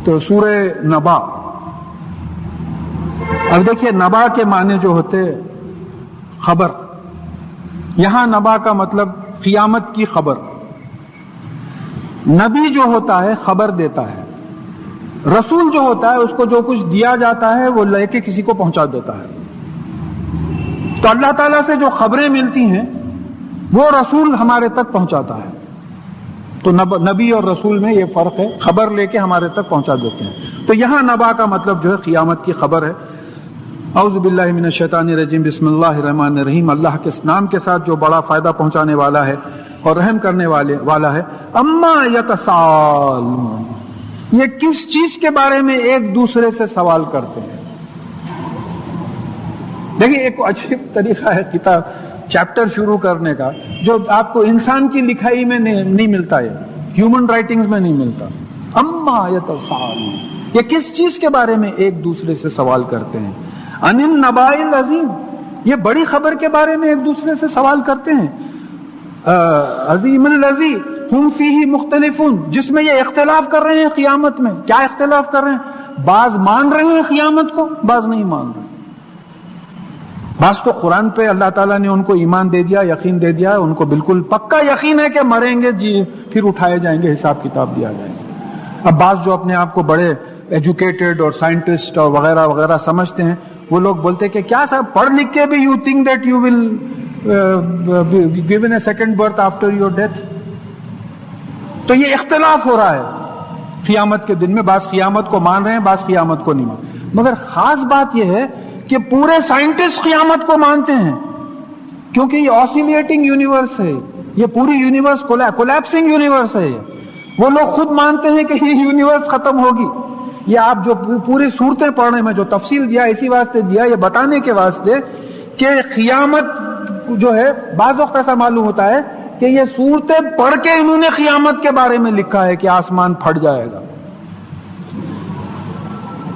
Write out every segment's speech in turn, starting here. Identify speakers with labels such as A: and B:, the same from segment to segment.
A: تو سورہ نبا. اب دیکھیے نبا کے معنی جو ہوتے خبر، یہاں نبا کا مطلب قیامت کی خبر. نبی جو ہوتا ہے خبر دیتا ہے، رسول جو ہوتا ہے اس کو جو کچھ دیا جاتا ہے وہ لے کے کسی کو پہنچا دیتا ہے. تو اللہ تعالیٰ سے جو خبریں ملتی ہیں وہ رسول ہمارے تک پہنچاتا ہے. تو نبی اور رسول میں یہ فرق ہے، خبر لے کے ہمارے تک پہنچا دیتے ہیں. تو یہاں نبا کا مطلب جو ہے قیامت کی خبر ہے. اعوذ باللہ من الشیطان الرجیم، بسم اللہ الرحمن الرحیم. اللہ کے نام کے ساتھ جو بڑا فائدہ پہنچانے والا ہے اور رحم کرنے والا ہے. اما یتساءلون، یہ کس چیز کے بارے میں ایک دوسرے سے سوال کرتے ہیں. دیکھیں ایک عجیب طریقہ ہے کتاب چیپٹر شروع کرنے کا جو آپ کو انسان کی لکھائی میں نہیں ملتا ہے، ہیومن رائٹنگز میں نہیں ملتا. اما یتساءلون، یہ کس چیز کے بارے میں ایک دوسرے سے سوال کرتے ہیں. عن النباء العظیم، یہ بڑی خبر کے بارے میں ایک دوسرے سے سوال کرتے ہیں. عظیم الذی ہم فیہ مختلفون، جس میں یہ اختلاف کر رہے ہیں قیامت میں. کیا اختلاف کر رہے ہیں؟ بعض مان رہے ہیں قیامت کو، بعض نہیں مان رہے. بعض تو قرآن پہ اللہ تعالیٰ نے ان کو ایمان دے دیا، یقین دے دیا، ان کو بالکل پکا یقین ہے کہ مریں گے جی پھر اٹھائے جائیں گے، حساب کتاب دیا جائے گا. اب بعض جو اپنے آپ کو بڑے ایجوکیٹڈ اور سائنٹسٹ اور وغیرہ وغیرہ سمجھتے ہیں، وہ لوگ بولتے ہیں کہ کیا صاحب پڑھ لکھ کے بھی you think that you will given a second birth after your death. تو یہ اختلاف ہو رہا ہے قیامت کے دن میں. بعض قیامت کو مان رہے ہیں، بعض قیامت کو نہیں مان. مگر خاص بات یہ ہے کہ پورے سائنٹسٹ قیامت کو مانتے ہیں، کیونکہ یہ آسیلیٹنگ یونیورس ہے، یہ پوری یونیورس کولیپسنگ یونیورس ہے. وہ لوگ خود مانتے ہیں کہ یہ یونیورس ختم ہوگی. یہ آپ جو پوری صورتیں پڑھنے میں جو تفصیل دیا اسی واسطے دیا، یہ بتانے کے واسطے کہ قیامت جو ہے بعض وقت ایسا معلوم ہوتا ہے کہ یہ صورتیں پڑھ کے انہوں نے قیامت کے بارے میں لکھا ہے کہ آسمان پھٹ جائے گا،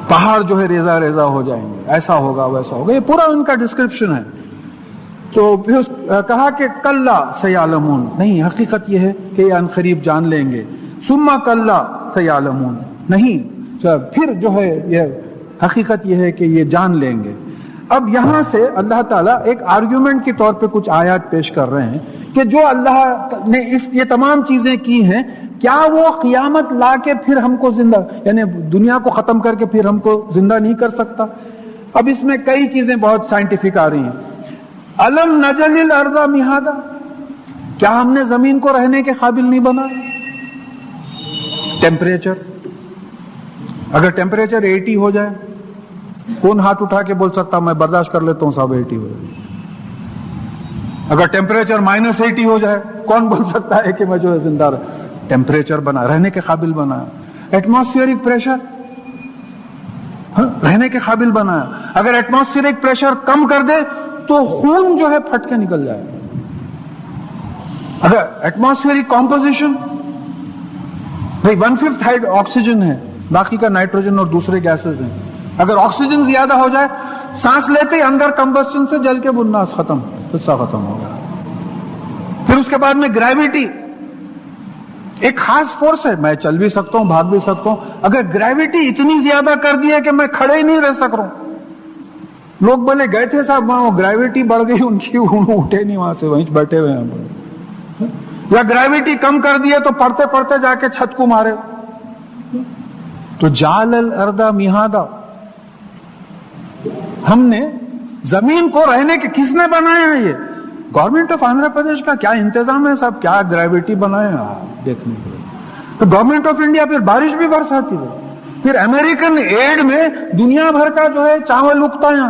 A: پہاڑ جو ہے ریزہ ریزہ ہو جائیں گے، ایسا ہوگا ویسا ہوگا. یہ پورا ان کا ڈسکرپشن ہے. تو پھر کہا کہ کلا سیعلمون، نہیں حقیقت یہ ہے کہ یہ عنقریب جان لیں گے. ثم کلا سیعلمون، نہیں پھر جو ہے یہ حقیقت یہ ہے کہ یہ جان لیں گے. اب یہاں سے اللہ تعالیٰ ایک آرگیومنٹ کے طور پہ کچھ آیات پیش کر رہے ہیں کہ جو اللہ نے یہ تمام چیزیں کی ہیں، کیا وہ قیامت لا کے پھر ہم کو زندہ، یعنی دنیا کو ختم کر کے پھر ہم کو زندہ نہیں کر سکتا. اب اس میں کئی چیزیں بہت سائنٹیفک آ رہی ہیں. الم نجعل الارض مہادا، کیا ہم نے زمین کو رہنے کے قابل نہیں بنایا؟ ٹیمپریچر، اگر ٹیمپریچر 80 ہو جائے، کون ہاتھ اٹھا کے بول سکتا میں برداشت کر لیتا ہوں صاحب 80 ہو جائے؟ اگر ٹیمپریچر -80 ہو جائے، کون بول سکتا ہے کہ میں جو ہے زندہ ٹیمپریچر بنا رہنے کے قابل بنایا. ایٹماسفیئرک پریشر رہنے کے قابل بنایا. اگر ایٹماسفیئرک پریشر کم کر دے تو خون جو ہے پھٹ کے نکل جائے. اگر ایٹماسفیئرک کمپوزیشن بھائی 1/5 آکسیجن ہے، باقی کا نائٹروجن اور دوسرے گیسز ہیں. اگر آکسیجن زیادہ ہو جائے، سانس لیتے ہی اندر کمبسشن سے جل کے بناس ختم، حصہ ختم ہو گیا. پھر اس کے بعد میں گریویٹی ایک خاص فورس ہے، میں چل بھی سکتا ہوں، بھاگ بھی سکتا ہوں. اگر گریویٹی اتنی زیادہ کر دی ہے کہ میں کھڑے ہی نہیں رہ سک رہا ہوں. لوگ بولے گئے تھے صاحب وہاں، گریویٹی بڑھ گئی ان کی، اٹھے نہیں وہاں سے، وہیں بیٹھے ہوئے ہیں. یا گریویٹی کم کر دی ہے تو پڑھتے پڑھتے جا کے چھت کو مارے. تو جعل الارض مہادا، ہم نے زمین کو رہنے کے، کس نے بنایا ہے؟ یہ گورنمنٹ آف آندھرا پردیش کا کیا انتظام ہے صاحب، کیا گریویٹی بنائے دیکھنے کے لیے. تو گورنمنٹ آف انڈیا پھر بارش بھی برساتی ہے. پھر امریکن ایڈ میں دنیا بھر کا جو ہے چاول اگتا ہے.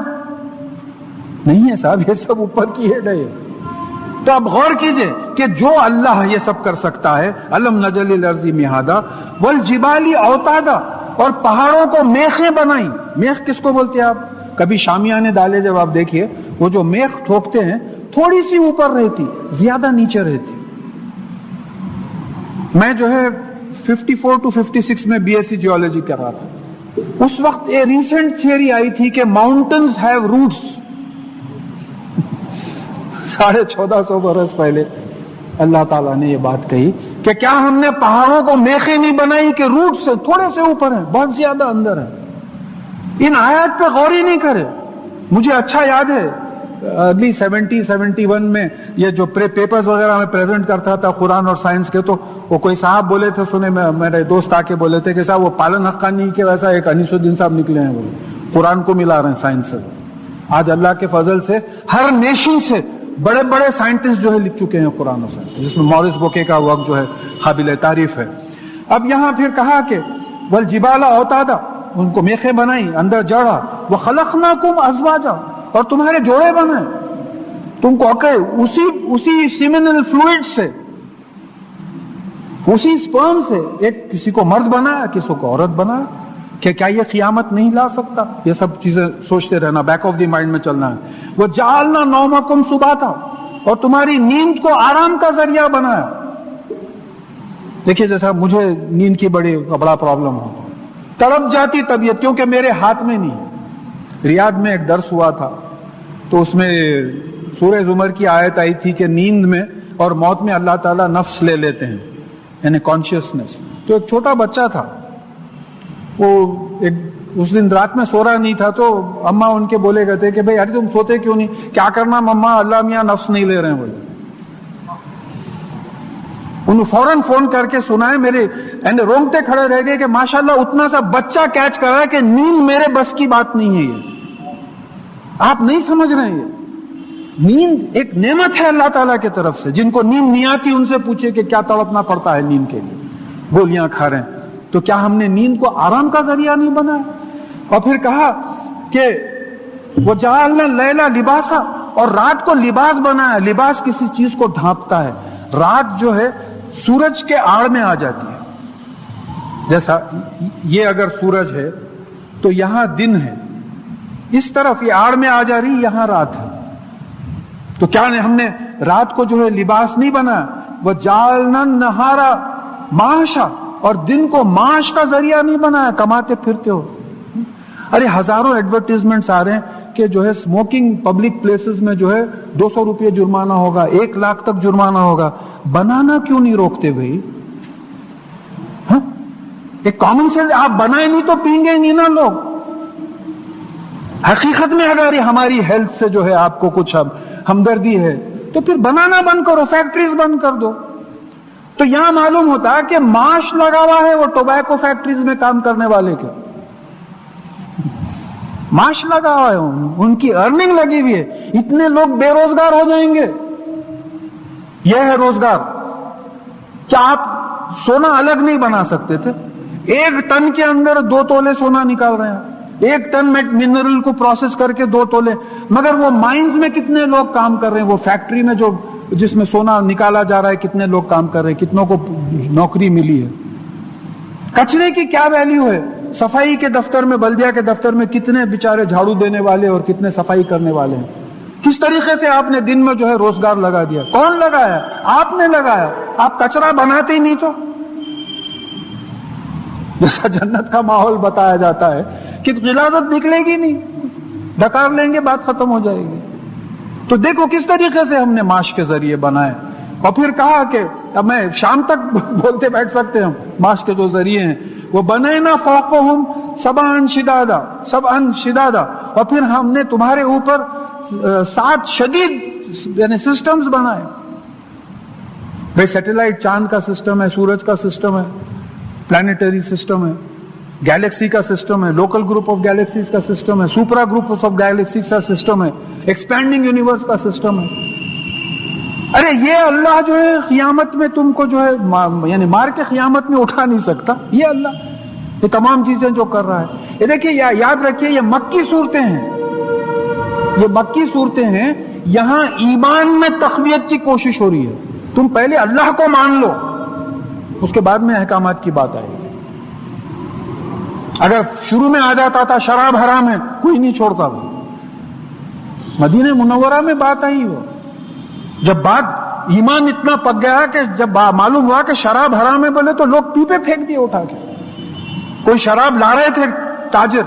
A: نہیں ہے صاحب، یہ سب اوپر کی ایڈ ہے. تو اب غور کیجئے کہ جو اللہ یہ سب کر سکتا ہے، الم نجعل الارض مہادا والجبال اوتادا، اور پہاڑوں کو میخیں بنائی. میخ کس کو بولتے ہیں آپ؟ کبھی شامیانے ڈالے جب آپ دیکھیے، وہ جو میخ ٹھوکتے ہیں تھوڑی سی اوپر رہتی، زیادہ نیچے رہتی. میں جو ہے 54 to 56 میں BSc جیولوجی کر رہا تھا. اس وقت یہ ریسنٹ تھیوری آئی تھی کہ ماؤنٹنز ہیو روٹس. 1450 برس پہلے اللہ تعالیٰ نے یہ بات کہی کہ کیا ہم نے پہاڑوں کو میخیں نہیں بنائی کہ روٹ سے تھوڑے سے اوپر ہیں، بہت زیادہ اندر ہے؟ ان آیات پہ غور ہی نہیں کرے. مجھے اچھا یاد ہے ارلی 71 میں یہ جو پیپرز وغیرہ میں پریزنٹ کرتا تھا قرآن اور سائنس کے، تو وہ کوئی صاحب بولے تھے، سنے میرے دوست آ کے بولے تھے کہ صاحب وہ پالن حقانی کے ویسا ایک انیس الدین صاحب نکلے ہیں، بولے قرآن کو ملا رہے ہیں سائنس سے. آج اللہ کے فضل سے ہر نیشن سے بڑے بڑے سائنٹسٹ جو ہے لکھ چکے ہیں قرآن و سائنس، جس میں مورس بوکے کا وقت جو ہے قابل تعریف ہے. اب یہاں پھر کہا کہ والجبال اوتادا، ان کو میخیں بنائی، اندر جڑا، وخلقناکم ازواجا، اور تمہارے جوڑے بنائے، تم کو اسی سیمنل فلوئڈ سے، اسی سپرم سے ایک کسی کو مرد بنایا، کسی کو عورت بنایا. کہ کیا یہ قیامت نہیں لا سکتا؟ یہ سب چیزیں سوچتے رہنا، بیک آف دی مائنڈ میں چلنا ہے. وَجَعَلْنَا نَوْمَكُمْ سُبَاتًا، اور تمہاری نیند کو آرام کا ذریعہ بنایا. دیکھیے جیسا مجھے نیند کی بڑا پرابلم ہوتا، تڑپ جاتی طبیعت، کیونکہ میرے ہاتھ میں نہیں. ریاض میں ایک درس ہوا تھا، تو اس میں سورہ زمر کی آیت آئی تھی کہ نیند میں اور موت میں اللہ تعالیٰ نفس لے لیتے ہیں، یعنی کانشیسنس. تو ایک چھوٹا بچہ تھا، وہ اس دن رات میں سو رہا نہیں تھا، تو اماں ان کے بولے گئے تھے کہ بھائی ارے تم سوتے کیوں نہیں؟ کیا کرنا مما، اللہ میاں نفس نہیں لے رہے ہیں. بولے انہوں فوراً فون کر کے سنا ہے، میرے رونگٹے کھڑے رہ گئے کہ ماشاءاللہ اتنا سا بچہ کیچ کر رہا ہے کہ نیند میرے بس کی بات نہیں ہے. یہ آپ نہیں سمجھ رہے ہیں، نیند ایک نعمت ہے اللہ تعالیٰ کی طرف سے. جن کو نیند نہیں آتی ان سے پوچھے کہ کیا تڑپنا پڑتا ہے نیند کے لیے، گولیاں کھا رہے ہیں. تو کیا ہم نے نیند کو آرام کا ذریعہ نہیں بنایا؟ اور پھر کہا کہ وَجَعَلْنَا اللَّيْلَ لِبَاسًا، اور رات کو لباس بنایا. لباس کسی چیز کو ڈھانپتا ہے. رات جو ہے سورج کے آڑ میں آ جاتی ہے. جیسا یہ اگر سورج ہے تو یہاں دن ہے، اس طرف یہ آڑ میں آ جا رہی، یہاں رات ہے. تو کیا ہم نے رات کو جو ہے لباس نہیں بنایا؟ وَجَعَلْنَا النَّهَارَ مَعَاشًا، اور دن کو معاش کا ذریعہ نہیں بنایا، کماتے پھرتے ہو. ارے ہزاروں ایڈورٹیزمنٹس آ رہے ہیں کہ جو ہے اسموکنگ پبلک پلیسز میں جو ہے 200 روپے جرمانہ ہوگا، 1 لاکھ تک جرمانہ ہوگا. بنانا کیوں نہیں روکتے بھائی؟ ایک کامن سینس آپ بنائے نہیں تو پیں گے نہیں نا لوگ. حقیقت میں اگر یہ ہماری ہیلتھ سے جو ہے آپ کو کچھ ہمدردی ہے تو پھر بنانا بند کرو، فیکٹریز بند کر دو. تو یہاں معلوم ہوتا ہے کہ معاش لگا ہوا ہے وہ ٹوبیکو فیکٹریز میں کام کرنے والے کے، معاش لگا ہوا ہے، ان کی ارننگ لگی ہوئی ہے. اتنے لوگ بے روزگار ہو جائیں گے. یہ ہے روزگار. کیا آپ سونا الگ نہیں بنا سکتے تھے؟ 1 ٹن کے اندر 2 تولے سونا نکال رہے ہیں، 1 ٹن منرل کو پروسیس کر کے 2 تولے. مگر وہ مائنز میں کتنے لوگ کام کر رہے ہیں؟ وہ فیکٹری میں جس میں سونا نکالا جا رہا ہے کتنے لوگ کام کر رہے ہیں؟ کتنوں کو نوکری ملی ہے؟ کچرے کی کیا ویلیو ہے؟ صفائی کے دفتر میں، بلدیہ کے دفتر میں کتنے بیچارے جھاڑو دینے والے اور کتنے صفائی کرنے والے ہیں؟ کس طریقے سے آپ نے دن میں جو ہے روزگار لگا دیا؟ کون لگایا؟ آپ نے لگایا. آپ کچرا بناتے ہی نہیں. تو جیسا جنت کا ماحول بتایا جاتا ہے کہ غلاظت نکلے گی نہیں، ڈکار لیں گے بات ختم ہو جائے گی. تو دیکھو کس طریقے سے ہم نے معاش کے ذریعے بنائے. اور پھر کہا کہ اب میں شام تک بولتے بیٹھ سکتے ہیں. معاش کے جو ذریعے ہیں وہ بنینا فوقہم سبعا شدادا، اور پھر ہم نے تمہارے اوپر 7 شدید یعنی سسٹمز بنائے. بھائی سیٹلائٹ چاند کا سسٹم ہے، سورج کا سسٹم ہے، پلانیٹری سسٹم ہے، گیلیکسی کا سسٹم ہے، لوکل گروپ آف گیلیکسیز کا سسٹم ہے، سپرا گروپ آف گیلیکسیز کا سسٹم ہے، ایکسپینڈنگ یونیورس کا سسٹم ہے. ارے یہ اللہ جو ہے قیامت میں تم کو جو ہے یعنی مار کے قیامت میں اٹھا نہیں سکتا. یہ اللہ یہ تمام چیزیں جو کر رہا ہے. یہ دیکھیے یاد رکھیے یہ مکی صورتیں ہیں، یہ مکی صورتیں ہیں. یہاں ایمان میں تقویت کی کوشش ہو رہی ہے. تم پہلے اللہ کو مان لو، اس کے بعد میں احکامات کی بات آئے گی. اگر شروع میں آ جاتا تھا شراب حرام ہے، کوئی نہیں چھوڑتا تھا. مدینہ منورہ میں بات آئی وہ جب بات ایمان اتنا پک گیا کہ جب معلوم ہوا کہ شراب حرام ہے بولے تو لوگ پیپے پھینک دیے اٹھا کے. کوئی شراب لا رہے تھے تاجر،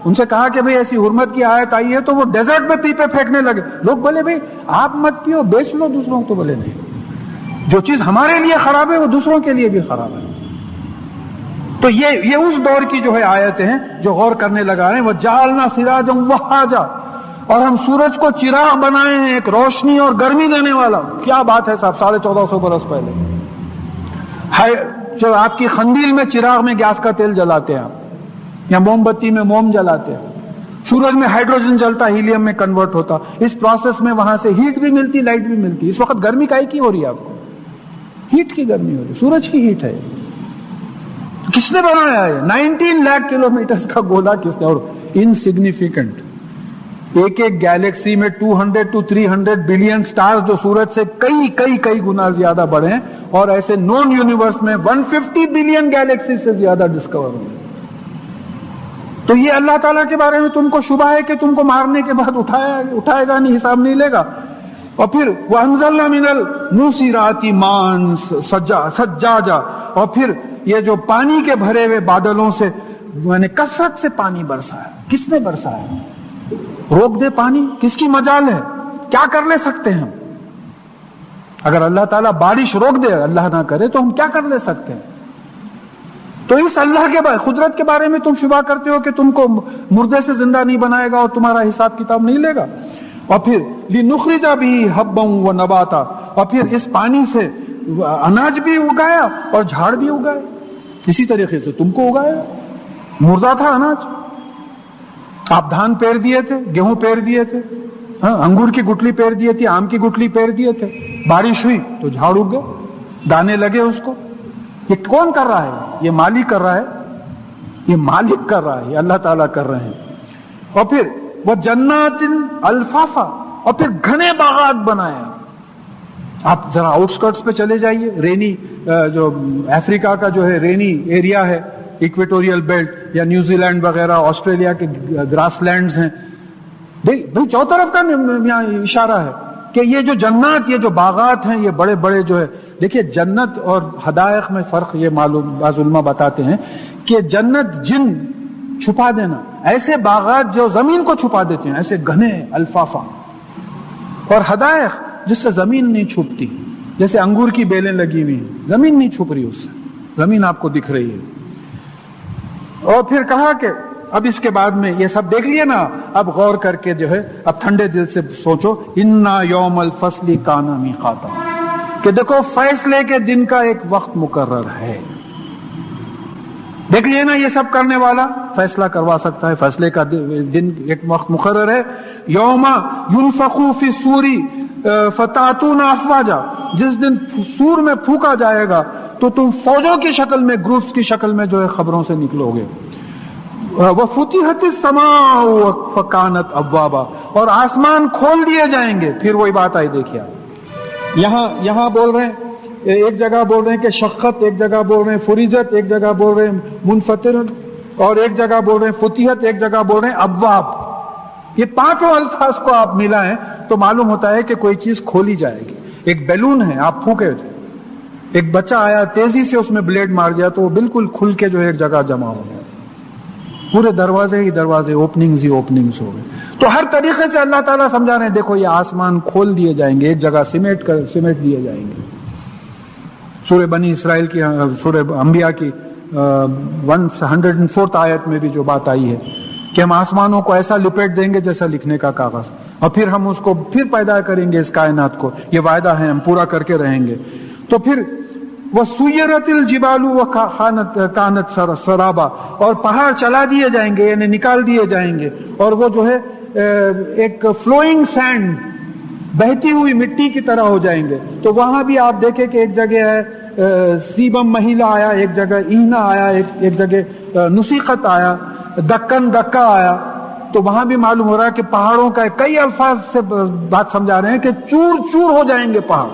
A: ان سے کہا کہ بھئی ایسی حرمت کی آیت آئی ہے، تو وہ ڈیزرٹ میں پیپے پھینکنے لگے. لوگ بولے بھئی آپ مت پیو، بیچ لو دوسروں کو. بولے نہیں، جو چیز ہمارے لیے خراب ہے وہ دوسروں کے لیے بھی خراب ہے. تو یہ اس دور کی جو ہے آیتیں ہیں جو غور کرنے لگا ہے. وَجَعَلْنَا سِرَاجًا وَهَّاجًا, اور ہم سورج کو چراغ بنائے ہیں, ایک روشنی اور گرمی دینے والا. کیا بات ہے صاحب, 1450 برس پہلے جو آپ کی خندیل میں چراغ میں گیس کا تیل جلاتے ہیں آپ, یا موم بتی میں موم جلاتے ہیں, سورج میں ہائیڈروجن جلتا, ہیلیم میں کنورٹ ہوتا, اس پروسیس میں وہاں سے ہیٹ بھی ملتی, لائٹ بھی ملتی. اس وقت گرمی کائی کی ہو رہی ہے آپ کو؟ ہیٹ کی گرمی ہو رہی ہے, سورج کی ہیٹ ہے. کس نے بنایا ہے؟ 19 لاکھ کلومیٹر کا گولا کس نے, اور انسگنیفیکنٹ. ایک ایک گیلیکسی میں 200 to 300 بلین سٹارز جو سورج سے کئی گنا زیادہ بڑے ہیں, اور ایسے نون یونیورس میں 150 بلین گیلیکسی سے زیادہ ڈسکور ہوئے. تو یہ اللہ تعالیٰ کے بارے میں تم کو شبہ ہے کہ تم کو مارنے کے بعد اٹھائے گا نہیں, حساب نہیں لے گا. اور پھر وَأَنزَلْنَا مِنَ الْمُوسِرَاتِ مَاءً ثَجَّاجًا, اور پھر یہ جو پانی کے بھرے ہوئے بادلوں سے میں نے کثرت سے پانی برسایا. کس نے برسایا؟ روک دے پانی, کس کی مجال ہے؟ کیا کر لے سکتے ہیں ہم؟ اگر اللہ تعالیٰ بارش روک دے, اللہ نہ کرے, تو ہم کیا کر لے سکتے ہیں؟ تو اس اللہ کے قدرت کے بارے میں تم شبہ کرتے ہو کہ تم کو مردے سے زندہ نہیں بنائے گا اور تمہارا حساب کتاب نہیں لے گا. اور پھر لِنُخْرِجَ بِهِ حَبًّا وَنَبَاتًا, اور پھر اس پانی سے اناج بھی اگایا اور جھاڑ بھی اگایا. اسی طریقے سے تم کو اگایا. مردہ تھا اناج, آپ دھان پیر دیے تھے, گیہوں پیر دیے تھے, انگور کی گٹلی پیر دیے تھی, آم کی گٹلی پیر دیے تھے, بارش ہوئی تو جھاڑ اگ گئے, دانے لگے اس کو. یہ کون کر رہا ہے؟ یہ مالک کر رہا ہے, یہ مالک کر رہا ہے, یہ اللہ تعالیٰ کر رہے ہیں. اور پھر وہ جنات الفافا, اور پھر گھنے باغات بنایا. آپ ذرا آؤٹ سکرٹس پہ چلے جائیے, رینی جو افریقہ کا جو ہے رینی ایریا ہے, ایکویٹوریل بیلٹ یا نیوزی لینڈ وغیرہ, آسٹریلیا کے گراس لینڈز ہیں, بھئی چو طرف کا یہاں اشارہ ہے کہ یہ جو جنات, یہ جو باغات ہیں, یہ بڑے بڑے جو ہے. دیکھیے جنت اور حدائق میں فرق یہ معلوم, بعض علماء بتاتے ہیں کہ جنت جن چھپا دینا, ایسے باغات جو زمین کو چھپا دیتے ہیں, ایسے گھنے الفافا, اور حدائق جس سے زمین نہیں چھپتی, جیسے انگور کی بیلیں لگی ہوئی ہیں, زمین نہیں چھپ رہی اس سے, زمین آپ کو دکھ رہی ہے. اور پھر کہا کہ اب اس کے بعد میں یہ سب دیکھ لیے نا, اب غور کر کے جو ہے اب ٹھنڈے دل سے سوچو. اِنَّا یوم الفصل کان میقاتا, کہ دیکھو فیصلے کے دن کا ایک وقت مقرر ہے. دیکھ لیے نا, یہ سب کرنے والا فیصلہ کروا سکتا ہے, فیصلے کا دن ایک وقت مقرر ہے. یوم ينفخ فی الصور فتاتون افواجا, جس دن سور میں پھونکا جائے گا تو تم فوجوں کی شکل میں, گروپس کی شکل میں جو ہے خبروں سے نکلو گے. وَفُتِحَتِ السَّمَاءُ فَكَانَتْ أَبْوَابًا, اور آسمان کھول دیے جائیں گے. پھر وہی بات آئی, دیکھیے یہاں بول رہے ہیں, ایک جگہ بول رہے ہیں کہ شقت, ایک جگہ بول رہے ہیں فرجت, ایک جگہ بول رہے ہیں منفطر, اور ایک جگہ بول رہے ہیں فتحت, ایک جگہ بول رہے ہیں ابواب. یہ پانچوں الفاظ کو آپ ملائیں تو معلوم ہوتا ہے کہ کوئی چیز کھولی جائے گی. ایک بیلون ہے, آپ پھونکے تھے, ایک بچہ آیا تیزی سے اس میں بلیڈ مار دیا تو وہ بالکل کھل کے جو ایک جگہ جمع ہو گیا, پورے دروازے ہی دروازے, اوپننگز ہی اوپننگز ہو گئے. تو ہر طریقے سے اللہ تعالیٰ سمجھا رہے ہیں, دیکھو یہ آسمان کھول دیے جائیں گے, ایک جگہ سمیٹ دیے جائیں گے. سورہ بنی اسرائیل کی, سورہ انبیاء کی 104 آیت میں بھی جو بات آئی ہے کہ ہم آسمانوں کو ایسا لپیٹ دیں گے جیسا لکھنے کا کاغذ, اور پھر ہم اس کو پھر پیدا کریں گے اس کائنات کو. یہ وعدہ ہے, ہم پورا کر کے رہیں گے. تو پھر وَسُيِّرَتِ الْجِبَالُ وَكَانَتْ سَرَابًا, اور پہاڑ چلا دیے جائیں گے, یعنی نکال دیے جائیں گے, اور وہ جو ہے ایک فلوئنگ سینڈ, بہتی ہوئی مٹی کی طرح ہو جائیں گے. تو وہاں بھی آپ دیکھیں کہ ایک جگہ ہے سیبم مہیلا آیا, ایک جگہ اینا آیا, ایک جگہ نسیقت آیا, دکن دکا آیا. تو وہاں بھی معلوم ہو رہا ہے کہ پہاڑوں کا کئی الفاظ سے بات سمجھا رہے ہیں کہ چور چور ہو جائیں گے پہاڑ,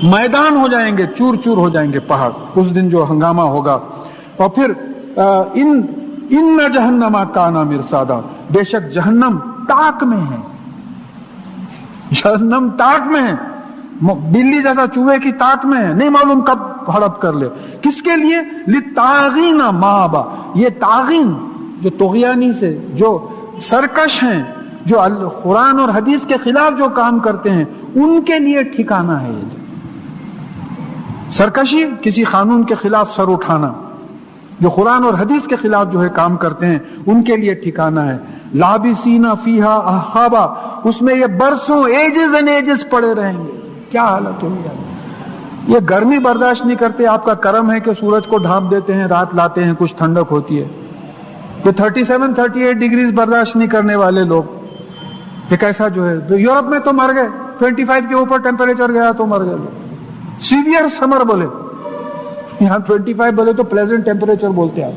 A: میدان ہو جائیں گے, چور چور ہو جائیں گے پہاڑ اس دن جو ہنگامہ ہوگا. اور پھر ان جہنم کانا مرصادا, بے شک جہنم تاک میں ہے, جہنم تاک میں ہے, بلی جیسا چوہے کی تاک میں ہے, نہیں معلوم کب ہڑپ کر لے. کس کے لیے؟ للطاغین مآبا, یہ طاغین جو طغیانی سے, جو سرکش ہیں, جو قرآن اور حدیث کے خلاف جو کام کرتے ہیں, ان کے لیے ٹھکانہ ہے. سرکشی، کسی قانون کے خلاف سر اٹھانا، جو قرآن اور حدیث کے خلاف جو ہے کام کرتے ہیں ان کے لیے ٹھکانہ ہے. لابسین فیہا احقابا، اس میں یہ برسوں ایجز اینڈ ایجز پڑے رہیں گے. کیا حالت ہوگی یار. یہ گرمی برداشت نہیں کرتے، آپ کا کرم ہے کہ سورج کو ڈھانپ دیتے ہیں، رات لاتے ہیں، کچھ ٹھنڈک ہوتی ہے. یہ 37-38 ڈگریز برداشت نہیں کرنے والے لوگ، یہ کیسا جو ہے. یورپ میں تو مر گئے، 25 کے اوپر ٹیمپریچر گیا تو مر گئے لوگ. سیویئر سمر بولے، یہاں 25 بولے تو پلیزنٹ ٹیمپریچر بولتے آپ.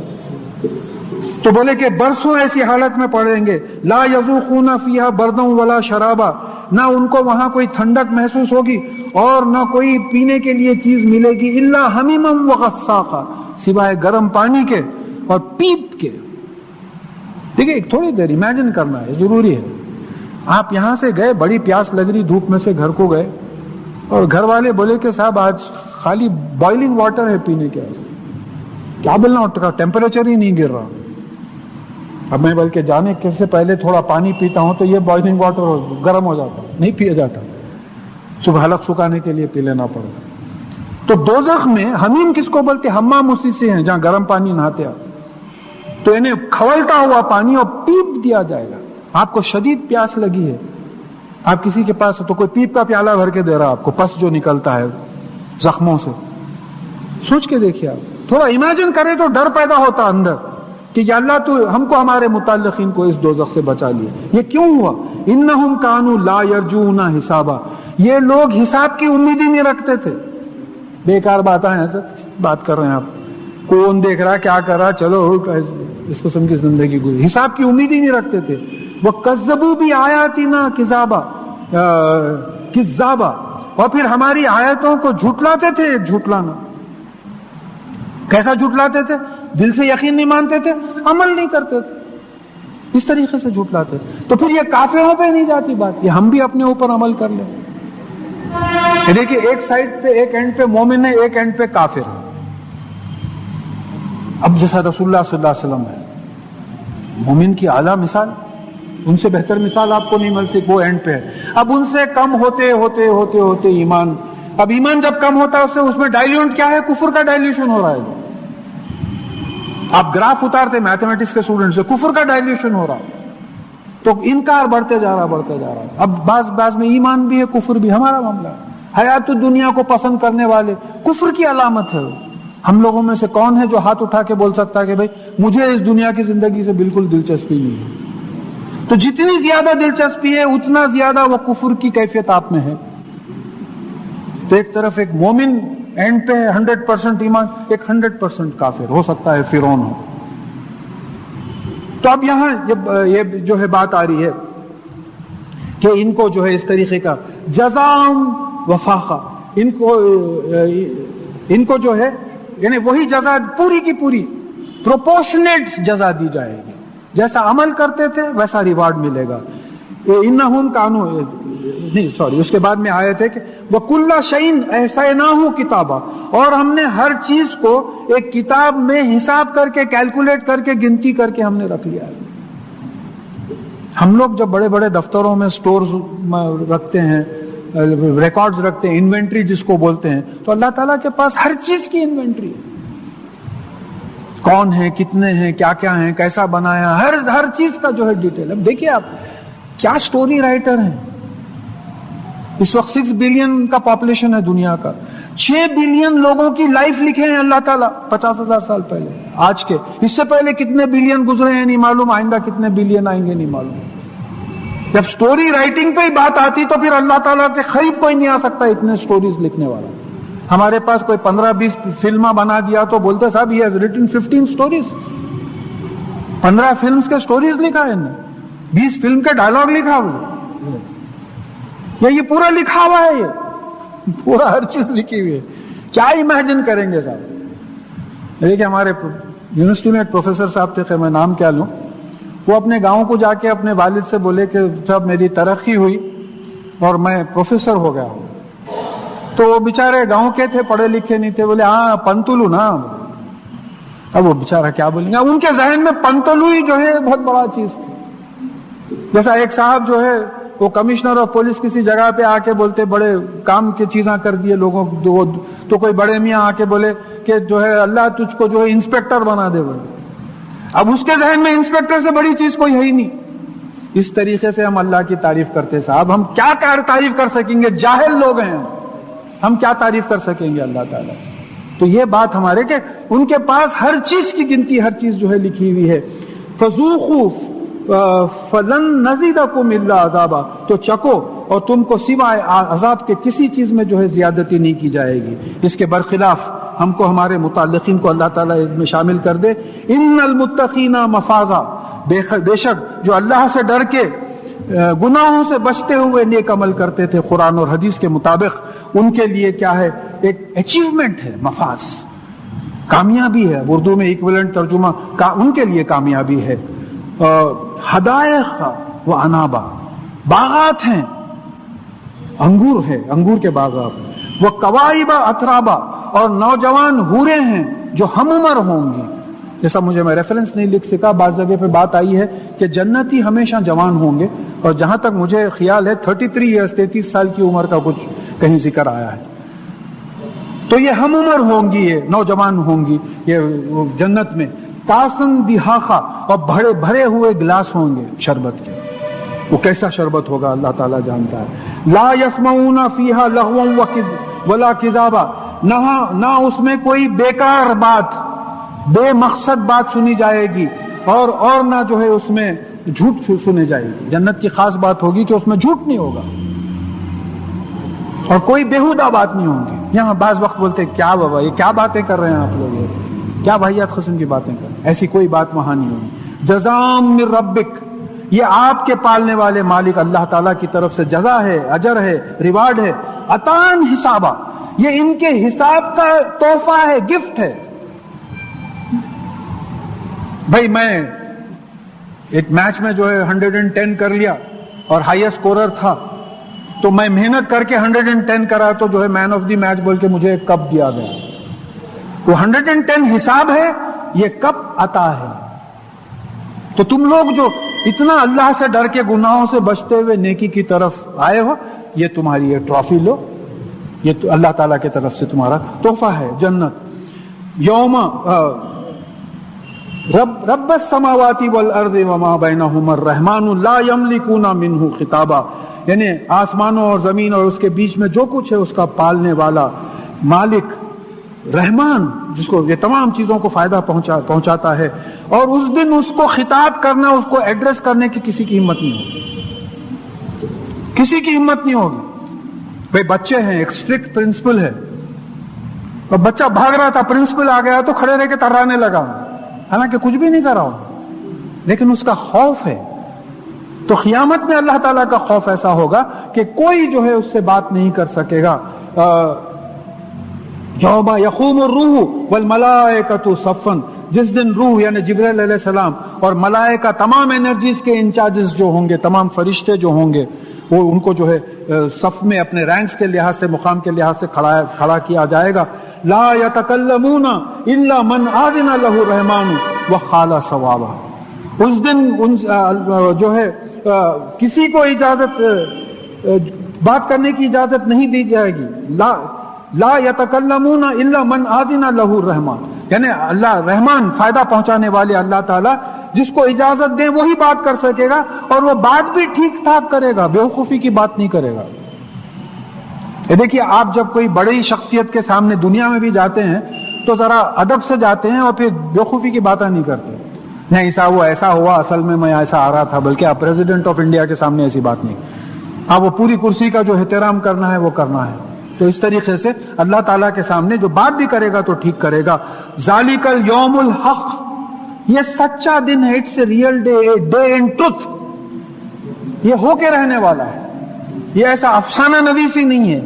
A: تو بولے کہ برسوں ایسی حالت میں پڑیں گے. لا یذوقون فیہا بردا ولا شرابا، نہ ان کو وہاں کوئی ٹھنڈک محسوس ہوگی اور نہ کوئی پینے کے لیے چیز ملے گی. الا حمیما وغساقا، سوائے گرم پانی کے اور پیپ کے. دیکھیں تھوڑی دیر امیجن کرنا ہے، ضروری ہے. آپ یہاں سے گئے، بڑی پیاس لگ رہی، دھوپ میں سے گھر کو گئے اور گھر والے بولے کہ صاحب آج خالی بوائلنگ واٹر ہے پینے کے واسطے. کیا بولنا، ٹیمپریچر ہی نہیں گر رہا. اب میں بلکہ جانے سے پہلے تھوڑا پانی پیتا ہوں تو یہ بوائلنگ واٹر گرم ہو جاتا، نہیں پیا جاتا، صبح حلق سکھانے کے لیے پی لینا پڑتا. تو دوزخ میں حمیم کس کو بولتے؟ حمام اسی سے ہیں جہاں گرم پانی نہاتے آپ. تو انہیں کھولتا ہوا پانی اور پیپ دیا جائے گا. آپ کو شدید پیاس لگی ہے، آپ کسی کے پاس تو کوئی پیپ کا پیالہ بھر کے دے رہا آپ کو، پس جو نکلتا ہے زخموں سے. سوچ کے دیکھیے آپ، تھوڑا امیجن کریں تو ڈر پیدا ہوتا اندر کہ یا اللہ تو ہم کو ہمارے متعلقین کو اس دوزخ سے بچا لیا. یہ کیوں ہوا؟ انہم کانوا لا یرجون حسابا، یہ لوگ حساب کی امید ہی نہیں رکھتے تھے. بیکار باتیں ہیں، بات کر رہے ہیں آپ، کون دیکھ رہا کیا کر رہا، چلو اس قسم کی زندگی گزری. حساب کی امید ہی نہیں رکھتے تھے. وہ کذبوا بآیاتنا کذابا، اور پھر ہماری آیتوں کو جھٹلاتے تھے. جھٹلانا کیسا جھٹلاتے تھے؟ دل سے یقین نہیں مانتے تھے، عمل نہیں کرتے تھے، اس طریقے سے جھٹلاتے. تو پھر یہ کافروں پہ نہیں جاتی بات، یہ ہم بھی اپنے اوپر عمل کر لیں. دیکھیے ایک سائڈ پہ، ایک اینڈ پہ مومن ہے، ایک اینڈ پہ کافر ہے. اب جیسا رسول اللہ صلی اللہ علیہ وسلم ہے، مومن کی اعلیٰ مثال، ان سے بہتر مثال آپ کو نہیں مل سکتی، وہ اینڈ پہ ہے. اب ان سے کم ہوتے ہوتے ہوتے ہوتے ایمان، اب ایمان جب کم ہوتا ہے اس میں ڈائلیوٹ کیا ہے؟ کفر کا ڈائلیوشن ہو رہا ہے. آپ گراف اتارتے میتھمیٹکس کے اسٹوڈنٹ سے، کفر کا ڈائلیوشن ہو رہا ہے. تو انکار بڑھتے جا رہا بڑھتے جا رہا. اب بعض میں ایمان بھی ہے، کفر بھی. ہمارا معاملہ حیات دنیا کو پسند کرنے والے، کفر کی علامت ہے. ہم لوگوں میں سے کون ہے جو ہاتھ اٹھا کے بول سکتا ہے کہ بھائی مجھے اس دنیا کی زندگی سے بالکل دلچسپی نہیں ہے؟ تو جتنی زیادہ دلچسپی ہے اتنا زیادہ وہ کفر کی کیفیت آپ میں ہے. تو ایک طرف ایک مومن اینڈ پہ ہے 100% ایمان، ایک 100% کافر، ہو سکتا ہے فرعون ہو. تو اب یہاں یہ جو ہے بات آ رہی ہے کہ ان کو جو ہے اس طریقے کا جزاء وفاقہ، ان کو جو ہے یعنی وہی جزا پوری کی پوری پروپورشنیٹ جزا دی جائے گی. جیسا عمل کرتے تھے ویسا ریوارڈ ملے گا. انہم کانوا نہیں سوری اس کے بعد میں آیت ہے کہ وَكُلَّ شَيْءٍ أَحْصَيْنَاهُ كِتَابًا، اور ہم نے ہر چیز کو ایک کتاب میں حساب کر کے، کیلکولیٹ کر کے، گنتی کر کے ہم نے رکھ لیا ہے. ہم لوگ جب بڑے بڑے دفتروں میں سٹورز رکھتے ہیں، ریکارڈز رکھتے ہیں، انوینٹری جس کو بولتے ہیں، تو اللہ تعالیٰ کے پاس ہر چیز کی انوینٹری ہے. کون ہے، کتنے ہیں، کیا کیا ہیں، کیسا بنایا، ہر چیز کا جو ہے ڈیٹیل. اب دیکھیے آپ کیا سٹوری رائٹر ہیں. اس وقت 6 بلین کا پاپولیشن ہے دنیا کا. 6 بلین لوگوں کی لائف لکھے ہیں اللہ تعالیٰ 50,000 سال پہلے. آج کے اس سے پہلے کتنے بلین گزرے ہیں نہیں معلوم، آئندہ کتنے بلین آئیں گے نہیں معلوم. جب سٹوری رائٹنگ پہ ہی بات آتی تو پھر اللہ تعالیٰ کے قریب کوئی نہیں آ سکتا اتنے سٹوریز لکھنے والا. ہمارے پاس کوئی 15-20 فلمیں بنا دیا تو بولتے صاحب he has written 15 stories. 15 films کے سٹوریز لکھا ہے انہوں نے، 20 فلم کے ڈائلاگ لکھا ہوئے، یہ پورا لکھا ہوا ہے، یہ پورا ہر چیز لکھی ہوئی ہے. کیا امیجن کریں گے صاحب. دیکھیں ہمارے یونیورسٹی میں ایک پروفیسر صاحب تھے، خیر میں نام کیا لوں، وہ اپنے گاؤں کو جا کے اپنے والد سے بولے کہ جب میری ترقی ہوئی اور میں پروفیسر ہو گیا ہوں، تو وہ بیچارے گاؤں کے تھے، پڑھے لکھے نہیں تھے، بولے ہاں پنتولو نا. اب وہ بیچارہ کیا بولیں گے، ان کے ذہن میں پنتولو ہی جو ہے بہت بڑا چیز تھی. جیسا ایک صاحب جو ہے وہ کمشنر آف پولیس کسی جگہ پہ آ کے بولتے بڑے کام کی چیزاں کر دیے لوگوں تو کوئی بڑے میاں آ کے بولے کہ جو ہے اللہ تجھ کو جو ہے انسپیکٹر بنا دے بولے. اب اس کے ذہن میں انسپیکٹر سے بڑی چیز کوئی ہے ہی نہیں. اس طریقے سے ہم اللہ کی تعریف کرتے صاحب. ہم کیا تعریف کر سکیں گے؟ جاہل لوگ ہیں ہم کیا تعریف کر سکیں گے اللہ تعالیٰ. تو یہ بات ہمارے کہ ان کے پاس ہر چیز کی گنتی، ہر چیز جو ہے لکھی ہوئی ہے. فذوقوا فلن نزیدکم الا عذابا، تو چکو اور تم کو سوائے عذاب کے کسی چیز میں جو ہے زیادتی نہیں کی جائے گی. اس کے برخلاف ہم کو ہمارے متعلقین کو اللہ تعالیٰ اس میں شامل کر دے. ان المتقین مفازا، بے شک جو اللہ سے ڈر کے گناہوں سے بچتے ہوئے نیک عمل کرتے تھے قرآن اور حدیث کے مطابق، ان کے لیے کیا ہے؟ ایک اچیومنٹ ہے، مفاز، کامیابی ہے. اردو میں ایکویلنٹ ترجمہ ان کے لیے کامیابی ہے. حدائق و انابا، باغات ہیں، انگور ہے، انگور کے باغات. وہ قوائب اترابا، اور نوجوان حوریں ہیں جو ہم عمر ہوں گی. جیسا مجھے میں ریفرنس نہیں لکھ سکا، بعض جگہ پہ بات آئی ہے کہ جنتی ہمیشہ جوان ہوں گے، اور جہاں تک مجھے خیال ہے 33 ایئرس 33 سال کی عمر کا کچھ کہیں ذکر آیا ہے. تو یہ ہم عمر ہوں گی، یہ نوجوان ہوں گی یہ جنت میں. کاسن دہاخا، اور بھرے ہوئے گلاس ہوں گے شربت کے. وہ کیسا شربت ہوگا اللہ تعالیٰ جانتا ہے. لا یسمعون فیہا لغوا ولا کذابا، نہ اس میں کوئی بیکار بات، بے مقصد بات سنی جائے گی، اور نہ جو ہے اس میں جھوٹ سنے جائے گی. جنت کی خاص بات ہوگی کہ اس میں جھوٹ نہیں ہوگا اور کوئی بیہودہ بات نہیں ہوں گی. یہاں بعض وقت بولتے ہیں کیا بابا یہ کیا باتیں کر رہے ہیں آپ لوگ، یہ کیا واحد قسم کی باتیں کر رہے ہیں. ایسی کوئی بات وہاں نہیں ہوگی. جزام من ربک، یہ آپ کے پالنے والے مالک اللہ تعالیٰ کی طرف سے جزا ہے، اجر ہے، ریوارڈ ہے. عطان حسابا، یہ ان کے حساب کا تحفہ ہے، گفٹ ہے. بھائی میں ایک میچ میں جو ہے 110 کر لیا اور ہائیسٹ اسکورر تھا، تو میں محنت کر کے 110 کرا تو جو ہے مین آف دی میچ بول کے مجھے ایک کپ دیا گیا. وہ 110 حساب ہے، یہ کپ عطا ہے. تو تم لوگ جو اتنا اللہ سے ڈر کے گناہوں سے بچتے ہوئے نیکی کی طرف آئے ہو، یہ تمہاری یہ ٹرافی لو، یہ تو اللہ تعالیٰ کی طرف سے تمہارا تحفہ ہے جنت. یوم رب السماوات والارض وما بینہما الرحمن لا یملکون منہ خطابا، یعنی آسمانوں اور زمین اور اس کے بیچ میں جو کچھ ہے اس کا پالنے والا مالک رحمان، جس کو یہ تمام چیزوں کو فائدہ پہنچاتا ہے. اور اس دن اس کو خطاب کرنا، اس کو ایڈریس کرنے کی کسی کی ہمت نہیں ہوگی، کسی کی ہمت نہیں ہوگی. بھئی بچے ہیں، ایک اسٹرکٹ پرنسپل ہے، اور بچہ بھاگ رہا تھا، پرنسپل آ گیا تو کھڑے رہ کے ترانے لگا، حالانکہ کچھ بھی نہیں کر رہا ہوں، لیکن اس کا خوف ہے. تو قیامت میں اللہ تعالیٰ کا خوف ایسا ہوگا کہ کوئی جو ہے اس سے بات نہیں کر سکے گا. یوم یقوم الروح والملائکۃ صفا، جس دن روح یعنی جبرائیل علیہ السلام اور ملائکہ، تمام انرجیز کے انچارجز جو ہوں گے، تمام فرشتے جو ہوں گے، وہ ان کو جو ہے صف میں اپنے رینکس کے لحاظ سے، مقام کے لحاظ سے کھڑا کیا جائے گا. لا یتکلمون الا من اذن له الرحمن وقال صوابا. اس دن جو ہے کسی کو اجازت بات کرنے کی اجازت نہیں دی جائے گی. لا یتکلمون الا من اذن له الرحمن، یعنی اللہ رحمان، فائدہ پہنچانے والے اللہ تعالیٰ جس کو اجازت دیں وہی بات کر سکے گا، اور وہ بات بھی ٹھیک ٹھاک کرے گا، بیوقوفی کی بات نہیں کرے گا. یہ دیکھیے، آپ جب کوئی بڑی شخصیت کے سامنے دنیا میں بھی جاتے ہیں تو ذرا ادب سے جاتے ہیں اور پھر بیوقوفی کی باتیں نہیں کرتے. نہیں ایسا ہوا اصل میں ایسا آ رہا تھا، بلکہ آپ پریزیڈنٹ آف انڈیا کے سامنے ایسی بات نہیں. آپ وہ پوری کرسی کا جو احترام کرنا ہے وہ کرنا ہے. تو اس طریقے سے اللہ تعالیٰ کے سامنے جو بات بھی کرے گا تو ٹھیک کرے گا. ذالک الیوم الحق، یہ سچا دن ہے، it's a real day in truth, یہ ہو کے رہنے والا ہے، یہ ایسا افسانہ نویسی نہیں ہے،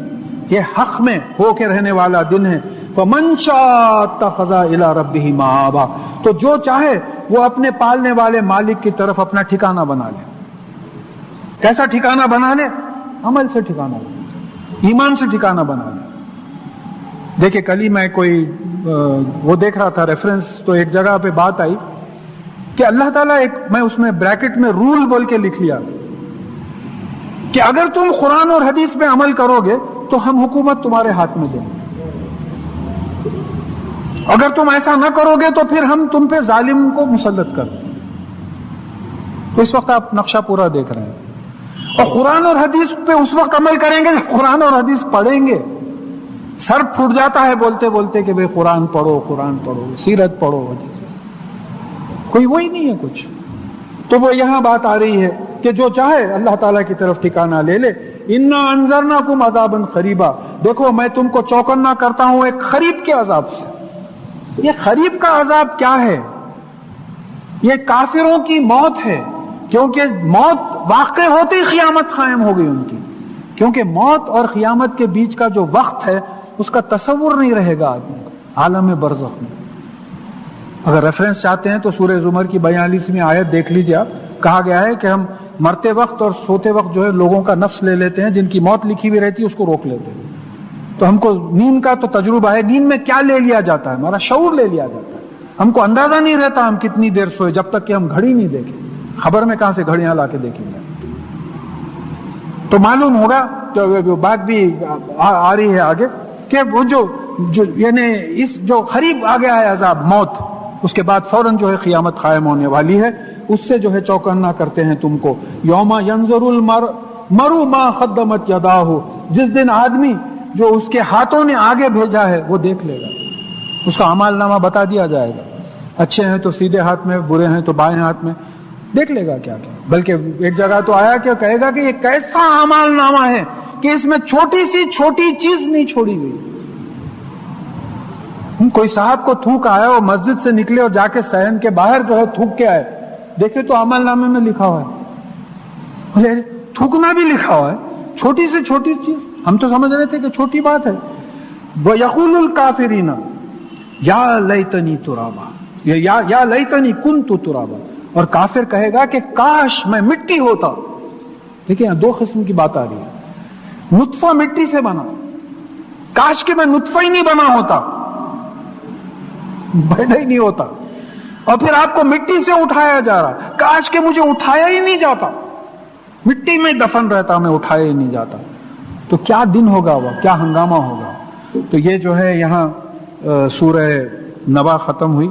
A: یہ حق میں ہو کے رہنے والا دن ہے. فمن شاء اتخذ الی ربہ مآبا، تو جو چاہے وہ اپنے پالنے والے مالک کی طرف اپنا ٹھکانہ بنا لے. کیسا ٹھکانہ بنا لے؟ عمل سے ٹھکانہ بنا لے، ایمان سے ٹھکانہ بنا لے. دیکھیں کل ہی میں کوئی وہ دیکھ رہا تھا ریفرنس، تو ایک جگہ پہ بات آئی کہ اللہ تعالیٰ میں اس میں بریکٹ میں رول بول کے لکھ لیا کہ اگر تم قرآن اور حدیث پہ عمل کرو گے تو ہم حکومت تمہارے ہاتھ میں دیں گے، اگر تم ایسا نہ کرو گے تو پھر ہم تم پہ ظالم کو مسلط کر دیں۔ تو اس وقت آپ نقشہ پورا دیکھ رہے ہیں، اور قرآن اور حدیث پہ اس وقت عمل کریں گے جب قرآن اور حدیث پڑھیں گے۔ سر پھوٹ جاتا ہے بولتے بولتے کہ بھئی قرآن پڑھو، سیرت پڑھو، حدیث، کوئی وہی نہیں ہے کچھ۔ تو وہ یہاں بات آ رہی ہے کہ جو چاہے اللہ تعالیٰ کی طرف ٹھکانہ لے لے۔ اِنَّا أَنذَرْنَاكُمْ عَذَابًا قَرِيبًا، دیکھو میں تم کو چوکنا کرتا ہوں ایک قریب کے عذاب سے۔ یہ قریب کا عذاب کیا ہے؟ یہ کافروں کی موت ہے، کیونکہ موت واقع ہوتے ہی قیامت قائم ہو گئی ان کی، کیونکہ موت اور قیامت کے بیچ کا جو وقت ہے اس کا تصور نہیں رہے گا آدمی کو عالم برزخ میں۔ اگر ریفرنس چاہتے ہیں تو سورہ زمر کی 42ویں آیت دیکھ لیجیے آپ، کہا گیا ہے کہ ہم مرتے وقت اور سوتے وقت جو ہے لوگوں کا نفس لے لیتے ہیں، جن کی موت لکھی ہوئی رہتی ہے اس کو روک لیتے ہیں۔ تو ہم کو نیند کا تو تجربہ ہے، نیند میں کیا لے لیا جاتا ہے؟ ہمارا شعور لے لیا جاتا ہے، ہم کو اندازہ نہیں رہتا ہم کتنی دیر سوئے جب تک کہ ہم گھڑی نہیں دیکھیں۔ خبر میں کہاں سے گھڑیاں لا کے دیکھیں گے؟ تو معلوم ہوگا، تو بات بھی آ رہی ہے آگے کہ وہ جو یعنی اس جو قریب آ گیا ہے عذاب موت، اس کے بعد فوراً جو ہے قیامت قائم ہونے والی ہے، اس سے جو ہے چوکنا کرتے ہیں تم کو۔ یوم ینظر المرء ما قدمت یداہ، جس دن آدمی جو اس کے ہاتھوں نے آگے بھیجا ہے وہ دیکھ لے گا، اس کا اعمال نامہ بتا دیا جائے گا، اچھے ہیں تو سیدھے ہاتھ میں، برے ہیں تو بائیں ہاتھ میں، دیکھ لے گا کیا کیا۔ بلکہ ایک جگہ تو آیا کہ کہے گا کہ یہ کیسا اعمال نامہ ہے کہ اس میں چھوٹی سی چھوٹی چیز نہیں چھوڑی گئی۔ کوئی صاحب کو تھوک آیا، وہ مسجد سے نکلے اور جا کے صحن کے باہر جو ہے تھوک کے آئے، دیکھے تو عمل نامے میں لکھا ہوا ہے، تھوکنا بھی لکھا ہوا ہے، چھوٹی سے چھوٹی چیز۔ ہم تو سمجھ رہے تھے کہ چھوٹی بات ہے۔ وَيَقُولُ الْكَافِرِينَ يَا لَيْتَنِي تُرَابًا، یا لیتنی کنت ترابا، اور کافر کہے گا کہ کاش میں مٹی ہوتا۔ دیکھیں دو قسم کی بات آ رہی ہے، نطفہ مٹی سے بنا، کاش کہ میں نطفہ ہی نہیں بنا ہوتا، پیدا ہی نہیں ہوتا، اور پھر آپ کو مٹی سے اٹھایا جا رہا، کاش کہ مجھے اٹھایا ہی نہیں جاتا، مٹی میں دفن رہتا، میں اٹھایا ہی نہیں جاتا۔ تو کیا دن ہوگا وہ، کیا ہنگامہ ہوگا۔ تو یہ جو ہے یہاں سورہ نبا ختم ہوئی۔